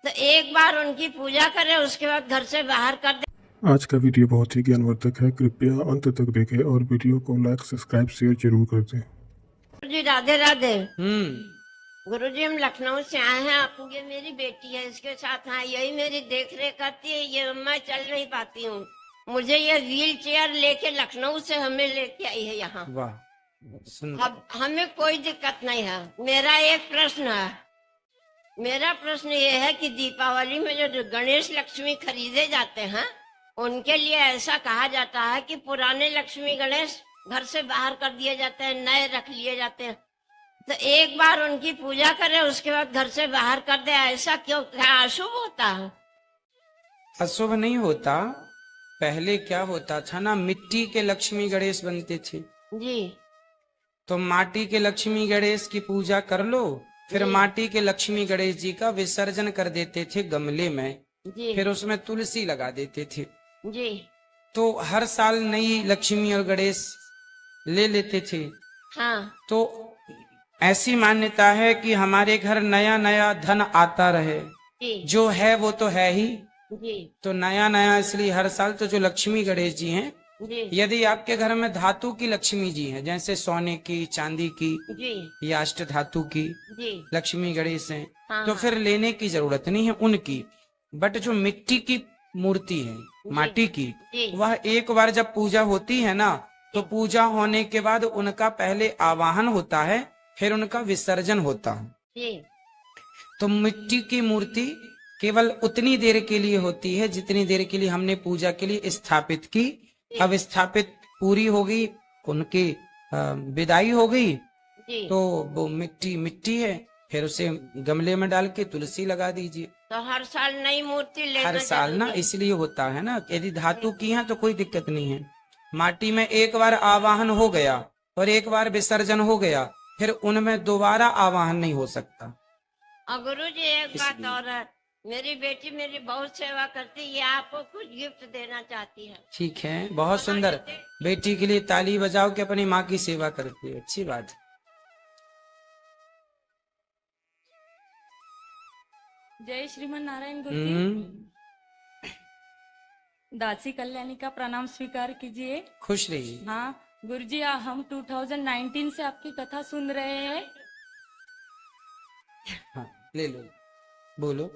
तो एक बार उनकी पूजा करें, उसके बाद घर से बाहर कर दे। आज का वीडियो बहुत ही ज्ञानवर्धक है। कृपया अंत तक देखें और वीडियो को लाइक, सब्सक्राइब, शेयर जरूर कर दें। जी राधे राधे। हम्म। गुरुजी, हम लखनऊ से आए हैं। आपको, ये मेरी बेटी है, इसके साथ हाँ, यही मेरी देख रेख करती है। ये मैं चल नहीं पाती हूँ। मुझे ये व्हील चेयर लेके लखनऊ से हमें लेके आई है यहाँ। वाह, सुंदर। अब हमें कोई दिक्कत नहीं है। मेरा एक प्रश्न है। मेरा प्रश्न ये है कि दीपावली में जो गणेश लक्ष्मी खरीदे जाते हैं, उनके लिए ऐसा कहा जाता है कि पुराने लक्ष्मी गणेश घर से बाहर कर दिए जाते हैं, नए रख लिए जाते हैं। तो एक बार उनकी पूजा करें, उसके बाद घर से बाहर कर दे, ऐसा क्यों? क्या अशुभ होता है? अशुभ नहीं होता। पहले क्या होता था ना, मिट्टी के लक्ष्मी गणेश बनते थे। जी तो माटी के लक्ष्मी गणेश की पूजा कर लो, फिर जी माटी के लक्ष्मी गणेश जी का विसर्जन कर देते थे गमले में। जी फिर उसमें तुलसी लगा देते थे। जी। तो हर साल नई लक्ष्मी और गणेश ले लेते थे। हाँ तो ऐसी मान्यता है कि हमारे घर नया नया धन आता रहे। जी जो है वो तो है ही। जी तो नया नया इसलिए हर साल तो जो लक्ष्मी गणेश जी हैं, जी यदि आपके घर में धातु की लक्ष्मी जी हैं, जैसे सोने की, चांदी की जी या अष्ट धातु की जी। लक्ष्मी गणेश हैं, हाँ तो हाँ। फिर लेने की जरूरत नहीं है उनकी। बट जो मिट्टी की मूर्ति है, माटी की, जी वह एक बार जब पूजा होती है ना, तो पूजा होने के बाद उनका पहले आवाहन होता है, फिर उनका विसर्जन होता है। जी तो मिट्टी की मूर्ति केवल उतनी देर के लिए होती है जितनी देर के लिए हमने पूजा के लिए स्थापित की। अब स्थापित पूरी हो गई, उनकी विदाई हो गई, जी। तो वो मिट्टी मिट्टी है, फिर उसे गमले में डाल के तुलसी लगा दीजिए। तो हर साल नई मूर्ति लेना हर साल ना जरूरी है? इसलिए होता है ना, यदि धातु की है तो कोई दिक्कत नहीं है। माटी में एक बार आवाहन हो गया और एक बार विसर्जन हो गया, फिर उनमें दोबारा आवाहन नहीं हो सकता। और गुरु जी, एक बात इसलिए और है। मेरी बेटी मेरी बहुत सेवा करती है, ये आपको कुछ गिफ्ट देना चाहती है। ठीक है, बहुत बता सुंदर। देते? बेटी के लिए ताली बजाओ कि अपनी माँ की सेवा करती है, अच्छी बात है। जय श्रीमन नारायण गुरुजी। हम्म, दासी कल्याणी का प्रणाम स्वीकार कीजिए। खुश रहिए। हाँ गुरुजी, हम 2019 से आपकी कथा सुन रहे हैं। हाँ, ले लो, बोलो।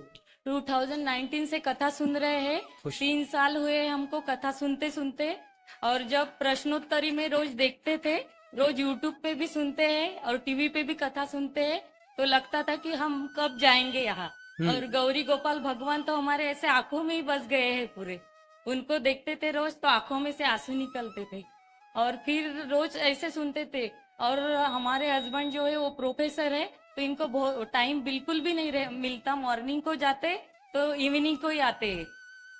2019 से कथा सुन रहे हैं। खुश। 3 साल हुए हमको कथा सुनते सुनते। और जब प्रश्नोत्तरी में रोज देखते थे, रोज यूट्यूब पे भी सुनते हैं और टीवी पे भी कथा सुनते हैं, तो लगता था कि हम कब जाएंगे यहाँ। और गौरी गोपाल भगवान तो हमारे ऐसे आंखों में ही बस गए हैं पूरे। उनको देखते थे रोज तो आंखों में से आंसू निकलते थे। और फिर रोज ऐसे सुनते थे। और हमारे हस्बैंड जो है वो प्रोफेसर है, तो इनको बहुत टाइम बिल्कुल भी नहीं मिलता। मॉर्निंग को जाते तो इवनिंग को ही आते हैं।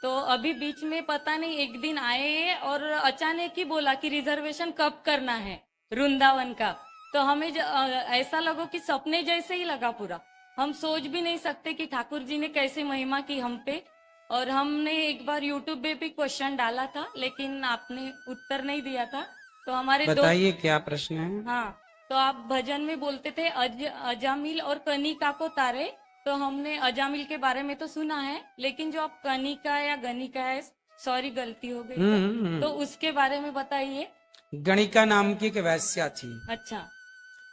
तो अभी बीच में पता नहीं एक दिन आए और अचानक ही बोला कि रिजर्वेशन कब करना है वृंदावन का। तो हमें ऐसा लगा कि सपने जैसे ही लगा पूरा। हम सोच भी नहीं सकते कि ठाकुर जी ने कैसे महिमा की हम पे। और हमने एक बार यूट्यूब पे भी क्वेश्चन डाला था, लेकिन आपने उत्तर नहीं दिया था। तो हमारे दो, बताइए क्या प्रश्न है। हाँ, तो आप भजन में बोलते थे अजामिल और कनिका को तारे। तो हमने अजामिल के बारे में तो सुना है, लेकिन जो आप कनिका या गनिका है, सॉरी गलती हो गई तो उसके बारे में बताइए। गणिका नाम की एक वैश्या थी। अच्छा।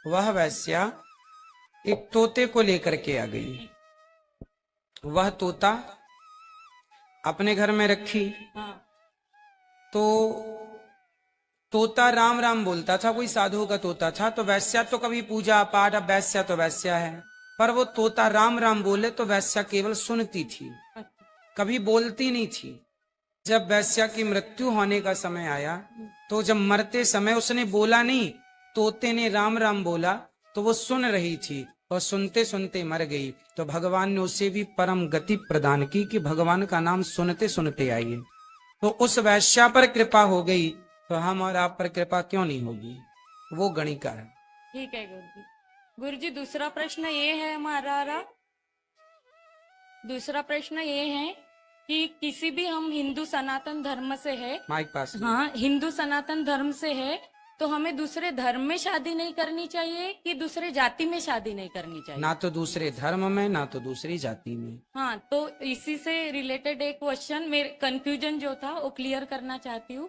वह वैश्या एक तोते को लेकर के आ गई। वह तोता अपने घर में रखी, हाँ तो तोता राम राम बोलता था, कोई साधु का तोता था। तो वैश्या तो कभी पूजा पाठ, अब वैश्या तो वैश्या है, पर वो तोता राम राम बोले तो वैश्या केवल सुनती थी, कभी बोलती नहीं थी। जब वैश्या की मृत्यु होने का समय आया, तो जब मरते समय उसने बोला नहीं, तोते ने राम राम बोला, तो वो सुन रही थी और सुनते सुनते मर गई। तो भगवान ने उसे भी परम गति प्रदान की कि भगवान का नाम सुनते सुनते आइए। तो उस वैश्या पर कृपा हो गई, तो हम और आप पर कृपा क्यों नहीं होगी। वो गणिका है। ठीक है गुरुजी। गुरुजी, दूसरा प्रश्न ये है हमारा। दूसरा प्रश्न ये है कि किसी भी हम हिंदू सनातन धर्म से है। माइक पास। हाँ, हिंदू सनातन धर्म से है। तो हमें दूसरे धर्म में शादी नहीं करनी चाहिए कि दूसरे जाति में शादी नहीं करनी चाहिए? ना तो दूसरे धर्म में, ना तो दूसरी जाति में। हाँ, तो इसी से रिलेटेड एक क्वेश्चन, मेरे कंफ्यूजन जो था वो क्लियर करना चाहती हूँ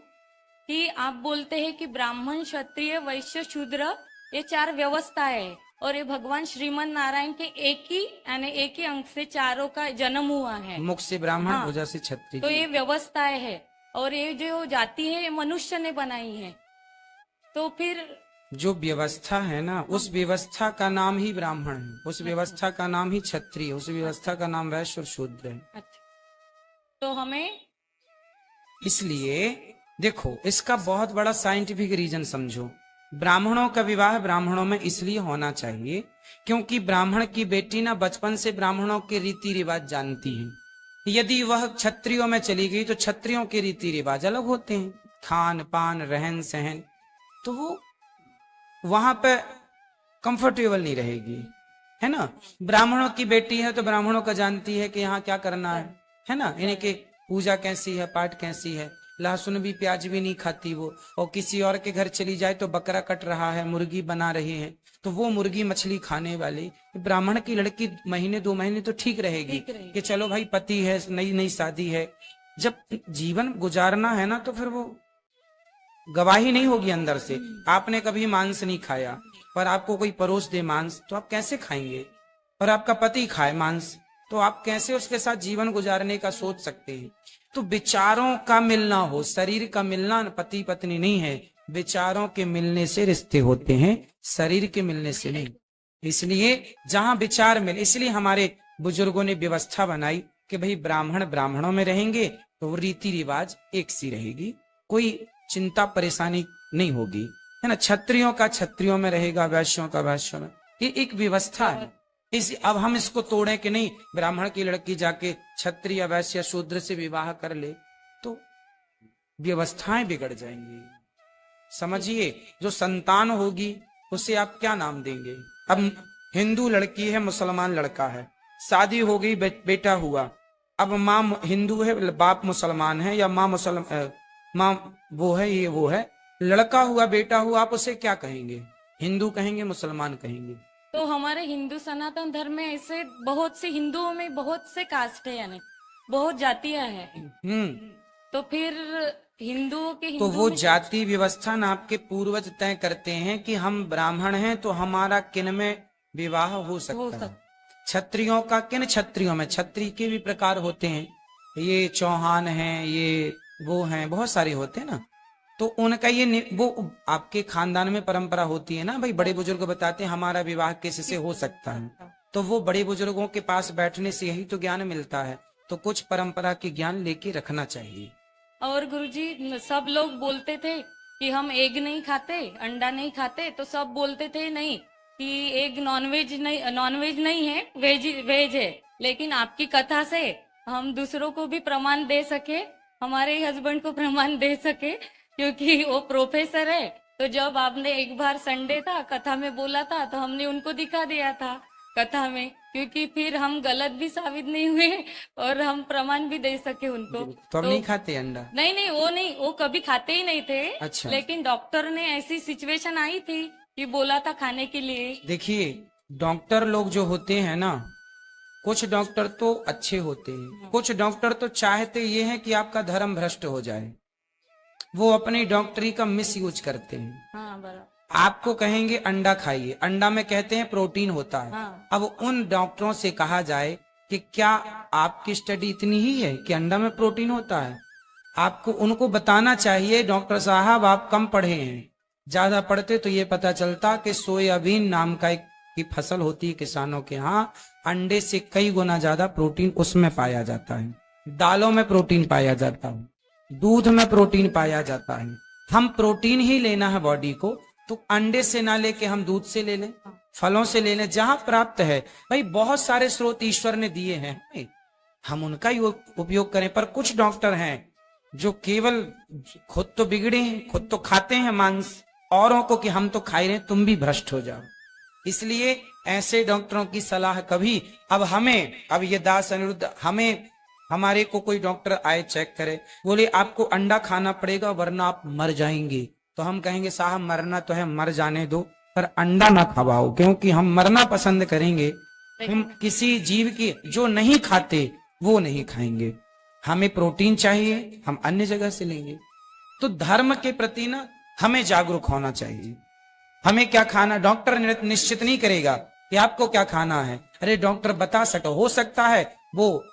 कि आप बोलते हैं कि ब्राह्मण, क्षत्रिय, वैश्य, शूद्र ये 4 व्यवस्थाएं है और ये भगवान श्रीमन नारायण के एक ही अंग से चारों का जन्म हुआ है। मुख से ब्राह्मण, हाँ, भुजा से क्षत्रिय। तो ये व्यवस्थाएं है और ये जो जाति है ये मनुष्य ने बनाई है। तो फिर जो व्यवस्था है ना, उस व्यवस्था का नाम ही ब्राह्मण है, उस व्यवस्था का नाम ही क्षत्रिय, उस व्यवस्था का नाम वैश्य और शूद्र है। अच्छा, तो हमें इसलिए देखो, इसका बहुत बड़ा साइंटिफिक रीजन समझो। ब्राह्मणों का विवाह ब्राह्मणों में इसलिए होना चाहिए क्योंकि ब्राह्मण की बेटी ना बचपन से ब्राह्मणों के रीति रिवाज जानती है। यदि वह क्षत्रियों में चली गई तो क्षत्रियों के रीति रिवाज अलग होते हैं, खान पान, रहन सहन, तो वो वहां पे कंफर्टेबल नहीं रहेगी, है ना। ब्राह्मणों की बेटी है तो ब्राह्मणों का जानती है कि यहाँ क्या करना है ना। इन्हें की पूजा कैसी है, पाठ कैसी है, लहसुन भी प्याज भी नहीं खाती वो, और किसी और के घर चली जाए तो बकरा कट रहा है, मुर्गी बना रहे हैं, तो वो मुर्गी मछली खाने वाली ब्राह्मण की लड़की महीने 2 महीने तो ठीक रहेगी कि चलो भाई पति है, नई नई शादी है। जब जीवन गुजारना है ना तो फिर वो गवाही नहीं होगी अंदर से। आपने कभी मांस नहीं खाया पर आपको कोई परोस दे मांस तो आप कैसे खाएंगे, और आपका पति खाए मांस तो आप कैसे उसके साथ जीवन गुजारने का सोच सकते हैं। तो विचारों का मिलना हो, शरीर का मिलना पति पत्नी नहीं है, विचारों के मिलने से रिश्ते होते हैं, शरीर के मिलने से नहीं। इसलिए जहां विचार मिले, इसलिए हमारे बुजुर्गों ने व्यवस्था बनाई कि भाई ब्राह्मण ब्राह्मणों में रहेंगे तो रीति रिवाज एक सी रहेगी, कोई चिंता परेशानी नहीं होगी, है ना। क्षत्रियों का क्षत्रियों में रहेगा, वैश्यों का वैश्यों में, ये एक व्यवस्था है। अब हम इसको तोड़े कि नहीं, ब्राह्मण की लड़की जाके क्षत्रिय, वैश्य, शूद्र से विवाह कर ले तो व्यवस्थाएं बिगड़ जाएंगी। समझिए, जो संतान होगी उसे आप क्या नाम देंगे। अब हिंदू लड़की है, मुसलमान लड़का है, शादी हो गई, बेटा हुआ, अब माँ हिंदू है, बाप मुसलमान है, या माँ वो है, ये वो है, लड़का हुआ, बेटा हुआ, आप उसे क्या कहेंगे, हिंदू कहेंगे, मुसलमान कहेंगे। तो हमारे हिंदू सनातन धर्म में ऐसे बहुत से, हिंदुओं में बहुत से कास्ट है, यानी बहुत जातियां हैं। तो फिर हिंदुओं के तो वो जाति व्यवस्था ना आपके पूर्वज तय करते हैं कि हम ब्राह्मण हैं तो हमारा किन में विवाह हो सकता है। क्षत्रियों का किन क्षत्रियों में, क्षत्रिय के भी प्रकार होते हैं, ये चौहान हैं, ये वो हैं, बहुत सारे होते हैं ना। तो उनका ये वो आपके खानदान में परंपरा होती है ना भाई, बड़े बुजुर्ग बताते हैं हमारा विवाह किससे हो सकता है, तो वो बड़े बुजुर्गों के पास बैठने से यही तो ज्ञान मिलता है। तो कुछ परंपरा के ज्ञान लेके रखना चाहिए। और गुरुजी, सब लोग बोलते थे कि हम एग नहीं खाते, अंडा नहीं खाते, तो सब बोलते थे नहीं कि एग नॉनवेज नहीं है, वेज है। लेकिन आपकी कथा से हम दूसरों को भी प्रमाण दे सके, हमारे हस्बैंड को प्रमाण दे सके, क्योंकि वो प्रोफेसर है। तो जब आपने एक बार संडे था, कथा में बोला था, तो हमने उनको दिखा दिया था कथा में, क्योंकि फिर हम गलत भी साबित नहीं हुए और हम प्रमाण भी दे सके उनको। तो नहीं खाते अंडा? नहीं, वो कभी खाते ही नहीं थे। अच्छा। लेकिन डॉक्टर ने ऐसी सिचुएशन आई थी कि बोला था खाने के लिए। देखिए, डॉक्टर लोग जो होते हैं ना, कुछ डॉक्टर तो अच्छे होते हैं, कुछ डॉक्टर तो चाहते ये हैं कि आपका धर्म भ्रष्ट हो जाए, वो अपनी डॉक्टरी का मिस यूज करते हैं। हाँ, बराबर। आपको कहेंगे अंडा खाइए, अंडा में कहते हैं प्रोटीन होता है। हाँ। अब उन डॉक्टरों से कहा जाए कि क्या आपकी स्टडी इतनी ही है कि अंडा में प्रोटीन होता है? आपको उनको बताना चाहिए, डॉक्टर साहब आप कम पढ़े हैं, ज्यादा पढ़ते तो ये पता चलता कि सोयाबीन नाम का एक की फसल होती है किसानों के यहाँ, अंडे से कई गुना ज्यादा प्रोटीन उसमें पाया जाता है, दालों में प्रोटीन पाया जाता है, दूध में प्रोटीन पाया जाता है। हम प्रोटीन ही लेना है बॉडी को, तो अंडे से ना लेके हम दूध से ले लें, फलों से ले लें, जहां प्राप्त है। भाई बहुत सारे स्रोत ईश्वर ने दिए हैं, हम उनका ही उपयोग करें। पर कुछ डॉक्टर हैं जो केवल खुद तो बिगड़े हैं, खुद तो खाते हैं मांस, औरों को कि हम तो खा रहे हैं, तुम भी भ्रष्ट हो जाओ। इसलिए ऐसे डॉक्टरों की सलाह कभी, अब ये दास अनिरुद्ध, हमारे को कोई डॉक्टर आए, चेक करे, बोले आपको अंडा खाना पड़ेगा वरना आप मर जाएंगे, तो हम कहेंगे साहब मरना तो है, मर जाने दो, पर अंडा ना खवाओ, क्योंकि हम मरना पसंद करेंगे। हम किसी जीव की जो नहीं खाते वो नहीं खाएंगे। हमें प्रोटीन चाहिए, हम अन्य जगह से लेंगे। तो धर्म के प्रति ना हमें जागरूक होना चाहिए। हमें क्या खाना डॉक्टर निश्चित नहीं करेगा कि आपको क्या खाना है। अरे डॉक्टर बता सको, हो सकता है वो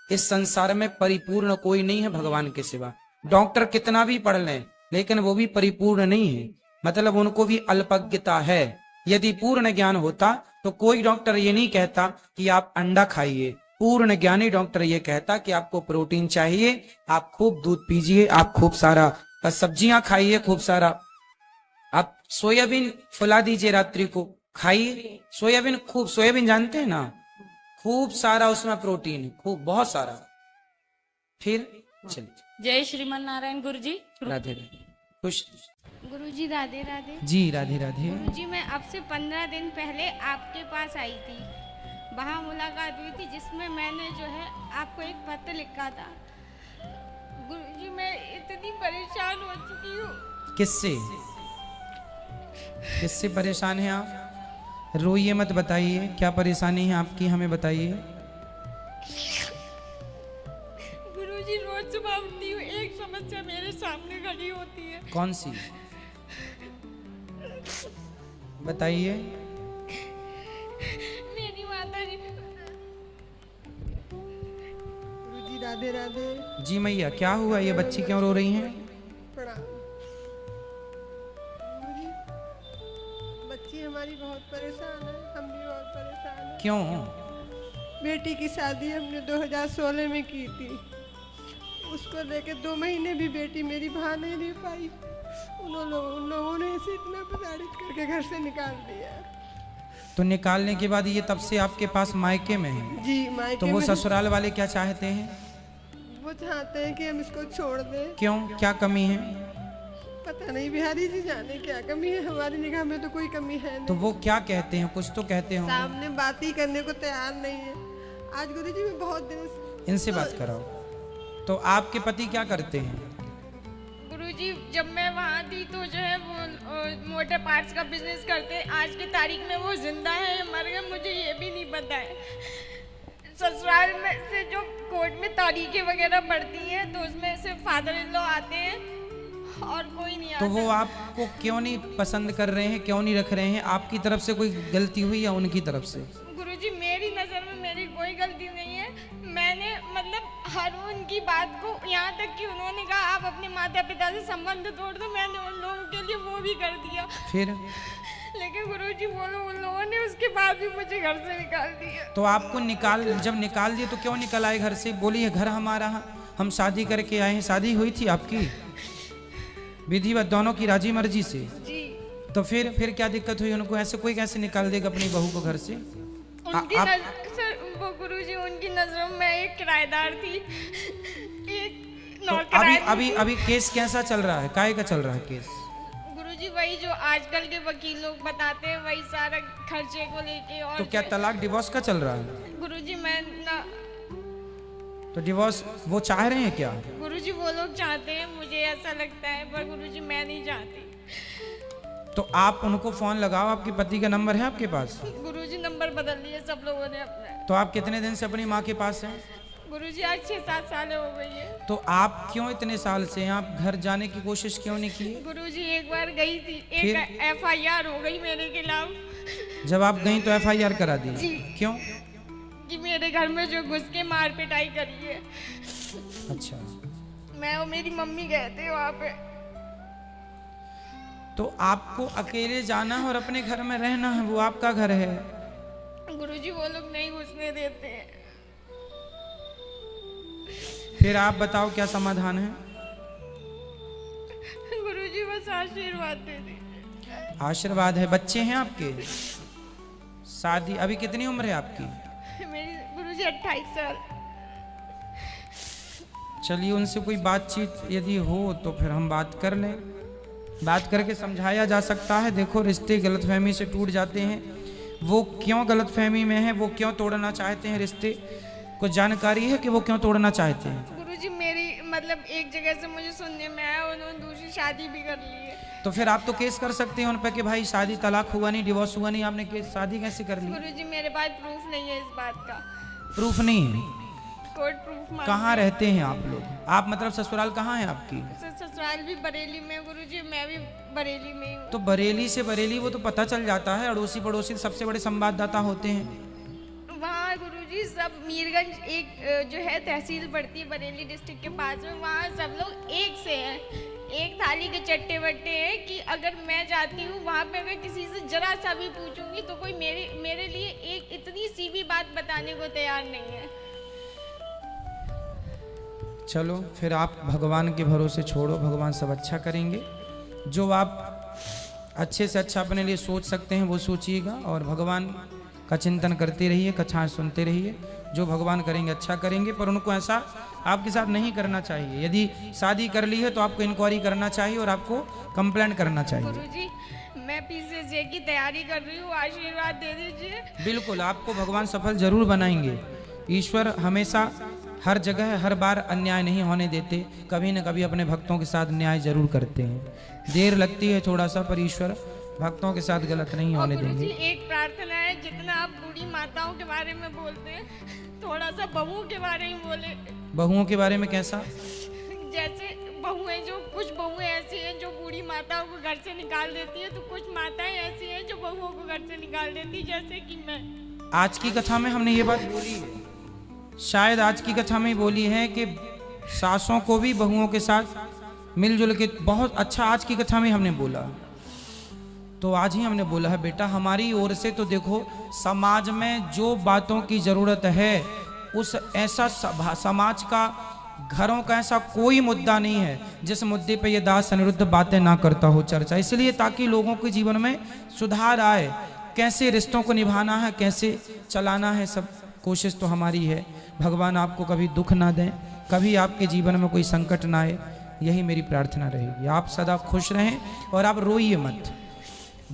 इस संसार में परिपूर्ण कोई नहीं है भगवान के सिवा। डॉक्टर कितना भी पढ़ लें लेकिन वो भी परिपूर्ण नहीं है, मतलब उनको भी अल्पज्ञता है। यदि पूर्ण ज्ञान होता तो कोई डॉक्टर ये नहीं कहता कि आप अंडा खाइए। पूर्ण ज्ञानी डॉक्टर ये कहता कि आपको प्रोटीन चाहिए, आप खूब दूध पीजिए, आप खूब सारा सब्जियां खाइए, खूब सारा आप सोयाबीन फुला दीजिए, रात्रि को खाइए सोयाबीन, खूब सोयाबीन जानते हैं ना, खूब सारा उसमें प्रोटीन, खूब बहुत सारा। फिर चलिए। जय श्रीमन नारायण गुरु जी। राधे राधे। खुश गुरुजी राधे राधे। जी राधे राधे। गुरुजी मैं अब से 15 दिन पहले आपके पास आई थी, वहाँ मुलाकात हुई थी जिसमें मैंने जो है आपको एक पत्र लिखा था। गुरुजी मैं इतनी परेशान हो चुकी हूँ। किससे किससे परेशान हैं आप? रोइए मत, बताइए क्या परेशानी है आपकी, हमें बताइए। गुरुजी रोज सुबह उठती हूँ, एक समस्या मेरे सामने खड़ी होती है। कौन सी बताइए। मेरी माता जी। गुरुजी राधे राधे। जी मैया, क्या हुआ? ये बच्ची क्यों रो रही हैं? प्रणाम। गुरुजी बच्ची हमारी बहुत परेशान है, हम भी बहुत परेशान हैं। क्यों? बेटी की शादी हमने 2016 में की थी, उसको लेके 2 महीने भी बेटी मेरी भा नहीं रह पाई। उन लोगों ने इसे इतना प्रताड़ित करके घर से निकाल दिया। तो निकालने के बाद ये तब से आपके पास मायके में है? जी मायके तो वो में। ससुराल वाले क्या चाहते हैं? वो चाहते हैं कि हम इसको छोड़ दें। क्यों, क्या कमी है? पता नहीं, बिहारी जी जाने क्या कमी है, हमारी निगाह में तो कोई कमी है नहीं। तो वो क्या कहते हैं? कुछ तो कहते होंगे। सामने बात ही करने को तैयार नहीं है। आज गुरुजी मैं बहुत दिन से इनसे बात कराओ। तो आपके पति क्या करते हैं? गुरुजी जब मैं वहाँ थी तो जो है वो मोटर पार्ट्स का बिजनेस करते। आज की तारीख में वो जिंदा है या मर गए मुझे ये भी नहीं पता है। ससुराल में से जो कोर्ट में तारीखें वगैरह बढ़ती हैं तो उसमें से फादर इन लॉ आते हैं और कोई नहीं आता। तो वो आपको क्यों नहीं पसंद कर रहे हैं, क्यों नहीं रख रहे हैं? आपकी तरफ से कोई गलती हुई या उनकी तरफ से? गुरुजी मेरी नज़र में मेरी कोई गलती नहीं है। मैंने मतलब हर उनकी बात को, यहाँ तक कि उन्होंने कहा आप अपने माता पिता से संबंध तोड़ दो, मैंने उन लोगों के लिए वो भी कर दिया। फिर लेकिन गुरुजी बोलो उन लोगों ने उसके बाद भी मुझे घर से निकाल दिया। तो आपको जब निकाल दिए तो क्यों निकल आए घर से? बोलिए घर हमारा, हम शादी करके आए हैं। शादी हुई थी आपकी विधिवत, दोनों की राजी मर्जी से? जी। तो फिर क्या दिक्कत हुई उनको? ऐसे कोई कैसे निकाल देगा अपनी बहू को घर से? उनकी सर वो गुरुजी उनकी नजरों में एक किराएदार थी, एक तो अभी केस कैसा चल रहा है? काहे का चल रहा है केस? गुरुजी वही जो आजकल के वकील लोग बताते हैं, वही सारा खर्चे को लेके। और तो क्या तलाक डिवोर्स का चल रहा है? गुरुजी मैं ना, तो डिवोर्स वो चाह रहे हैं क्या? गुरुजी वो लोग चाहते हैं, मुझे ऐसा लगता है, पर गुरुजी मैं नहीं चाहती। तो आप उनको फोन लगाओ, आपके पति का नंबर है आपके पास? गुरुजी नंबर बदल लिए सब लोगों ने अपने। तो आप कितने दिन से अपनी माँ के पास हैं? गुरुजी आज 6-7 साल हो गई है। तो आप क्यों इतने साल से हैं? आप घर जाने की कोशिश क्यों नहीं की? गुरुजी एक बार गई थी, फिर? एक FIR हो गई मेरे खिलाफ। जब आप गई तो FIR करा दी? जी। क्यों? कि मेरे घर में जो घुस के मार पिटाई करी है। अच्छा। मैं और मेरी मम्मी गए थे वहाँ पे। तो आपको अकेले जाना है और अपने घर में रहना है, वो आपका घर है। गुरुजी वो लोग नहीं घुसने देते हैं। फिर आप बताओ क्या समाधान है? गुरुजी बस आशीर्वाद दे दीजिए। आशीर्वाद है। बच्चे हैं आपके? शादी अभी कितनी उम्र है आपकी? मेरी गुरुजी 28 साल। चलिए उनसे कोई बातचीत यदि हो तो फिर हम बात कर लें। बात करके समझाया जा सकता है। देखो रिश्ते गलतफहमी से टूट जाते हैं। वो क्यों गलतफहमी में है, वो क्यों तोड़ना चाहते हैं रिश्ते? कुछ जानकारी है कि वो क्यों तोड़ना चाहते हैं? गुरुजी मेरी मतलब एक जगह से मुझे सुनने में आया उन्होंने दूसरी शादी भी कर ली है। तो फिर आप तो केस कर सकते हैं उन पे कि भाई शादी तलाक हुआ नहीं, डिवोर्स हुआ नहीं, आपने केस शादी कैसे कर ली? गुरुजी मेरे पास प्रूफ नहीं है इस बात का। प्रूफ नहीं है? Court proof. कहाँ रहते हैं आप लोग? आप मतलब ससुराल कहाँ है आपकी? ससुराल भी बरेली में गुरुजी, मैं भी बरेली में ही हूँ। तो बरेली से बरेली वो तो पता चल जाता है, अड़ोसी पड़ोसी सबसे बड़े संवाददाता होते हैं। वहाँ गुरुजी सब मीरगंज एक जो है तहसील पड़ती है बरेली डिस्ट्रिक्ट के पास में, वहाँ सब लोग एक से हैं, एक थाली के चट्टे बट्टे हैं कि अगर मैं जाती हूँ वहाँ पे अगर किसी से जरा सा भी पूछूंगी तो कोई मेरे लिए एक इतनी सी भी बात बताने को तैयार नहीं है। चलो फिर आप भगवान के भरोसे छोड़ो, भगवान सब अच्छा करेंगे। जो आप अच्छे से अच्छा अपने लिए सोच सकते हैं वो सोचिएगा और भगवान का चिंतन करते रहिए, कथाएं सुनते रहिए। जो भगवान करेंगे अच्छा करेंगे, पर उनको ऐसा आपके साथ नहीं करना चाहिए। यदि शादी कर ली है तो आपको इंक्वायरी करना चाहिए और आपको कंप्लेंट करना चाहिए। गुरुजी मैं पीसीएसए की तैयारी कर रही हूँ, आशीर्वाद दे दीजिए। बिल्कुल, आपको भगवान सफल जरूर बनाएंगे। ईश्वर हमेशा हर जगह हर बार अन्याय नहीं होने देते, कभी न कभी अपने भक्तों के साथ न्याय जरूर करते हैं। देर लगती है थोड़ा सा, पर ईश्वर भक्तों के साथ गलत नहीं होने देंगे। एक प्रार्थना है, जितना आप बूढ़ी माताओं के बारे में बोलते हैं थोड़ा सा बहुओं के बारे में बोले। बहुओं के बारे में कैसा? जैसे बहुएं, जो कुछ बहुएं ऐसी हैं जो बूढ़ी माताओं को घर से निकाल देती है, तो कुछ माताएं ऐसी हैं जो बहुओं को घर से निकाल देती है, जैसे कि मैं। आज की कथा में हमने ये बात बोली है, शायद आज की कथा में बोली है कि सासों को भी बहुओं के साथ मिलजुल के, बहुत अच्छा आज की कथा में हमने बोला। तो आज ही हमने बोला है बेटा, हमारी ओर से तो देखो समाज में जो बातों की जरूरत है उस ऐसा समाज का, घरों का ऐसा कोई मुद्दा नहीं है जिस मुद्दे पे ये दास अनिरुद्ध बातें ना करता हो चर्चा। इसलिए ताकि लोगों के जीवन में सुधार आए, कैसे रिश्तों को निभाना है, कैसे चलाना है, सब कोशिश तो हमारी है। भगवान आपको कभी दुख ना दें, कभी आपके जीवन में कोई संकट ना आए, यही मेरी प्रार्थना रहेगी। आप सदा खुश रहें और आप रोइए मत।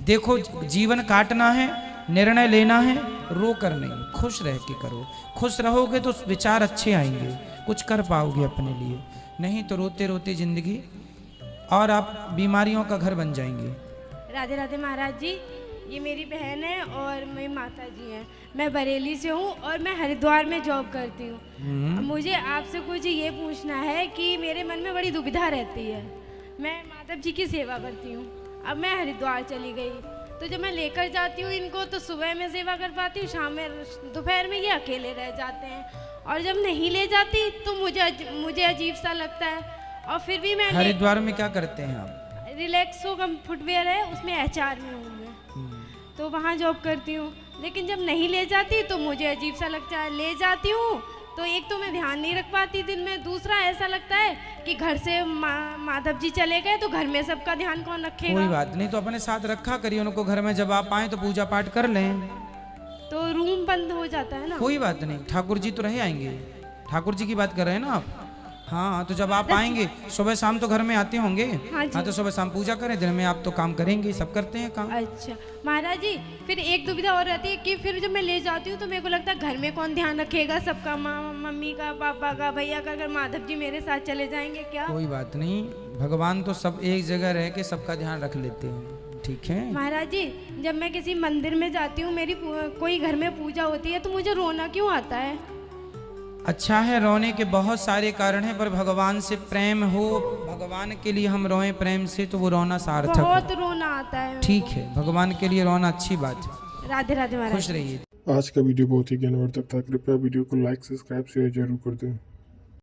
देखो जीवन काटना है, निर्णय लेना है, रो कर नहीं, खुश रह के करो। खुश रहोगे तो विचार अच्छे आएंगे, कुछ कर पाओगे अपने लिए, नहीं तो रोते रोते जिंदगी और आप बीमारियों का घर बन जाएंगे। राधे राधे महाराज जी, ये मेरी बहन है और मेरी माता जी हैं। मैं बरेली से हूँ और मैं हरिद्वार में जॉब करती हूँ। मुझे आपसे कुछ ये पूछना है कि मेरे मन में बड़ी दुविधा रहती है। मैं माधव जी की सेवा करती हूँ। अब मैं हरिद्वार चली गई तो जब मैं लेकर जाती हूँ इनको तो सुबह में सेवा कर पाती हूँ, शाम में दोपहर में ये अकेले रह जाते हैं, और जब नहीं ले जाती तो मुझे अजीब सा लगता है। और फिर भी मैं हरिद्वार में क्या करते हैं आप? रिलैक्सो का फुटवेयर है, उसमें HR में हूँ मैं, तो वहाँ जॉब करती हूँ। लेकिन जब नहीं ले जाती तो मुझे अजीब सा लगता है। ले जाती हूँ तो एक तो मैं ध्यान नहीं रख पाती दिन में, दूसरा ऐसा लगता है कि घर से माधव जी चले गए तो घर में सबका ध्यान कौन रखेगा। कोई बात नहीं, तो अपने साथ रखा करिए उनको घर में, जब आप आए तो पूजा पाठ कर लें। तो रूम बंद हो जाता है ना। कोई बात नहीं, ठाकुर जी तो रहे आएंगे। ठाकुर जी की बात कर रहे हैं ना आप? हाँ, तो जब आप आएंगे सुबह शाम तो घर में आते होंगे। हाँ, तो सुबह शाम पूजा करें, दिन में आप तो काम करेंगे, सब करते हैं काम। अच्छा महाराज जी, फिर एक दुविधा और रहती है कि फिर जब मैं ले जाती हूँ तो मेरे को लगता है घर में कौन ध्यान रखेगा सबका, मम्मी का, पापा का, भैया का, अगर माधव जी मेरे साथ चले जाएंगे क्या? कोई बात नहीं, भगवान तो सब एक जगह रह के सबका ध्यान रख लेते हैं, ठीक है महाराज जी। जब मैं किसी मंदिर में जाती हूँ, मेरी कोई घर में पूजा होती है, तो मुझे रोना क्यों आता है? अच्छा है, रोने के बहुत सारे कारण हैं, पर भगवान से प्रेम हो, भगवान के लिए हम रोएं प्रेम से, तो वो रोना सार्थक है। बहुत रोना आता है। ठीक है, भगवान के लिए रोना अच्छी बात है। राधे राधे महाराज, खुश रहिए। आज का वीडियो बहुत ही ज्ञानवर्धक था। कृपया वीडियो को लाइक, सब्सक्राइब, शेयर जरूर कर दें।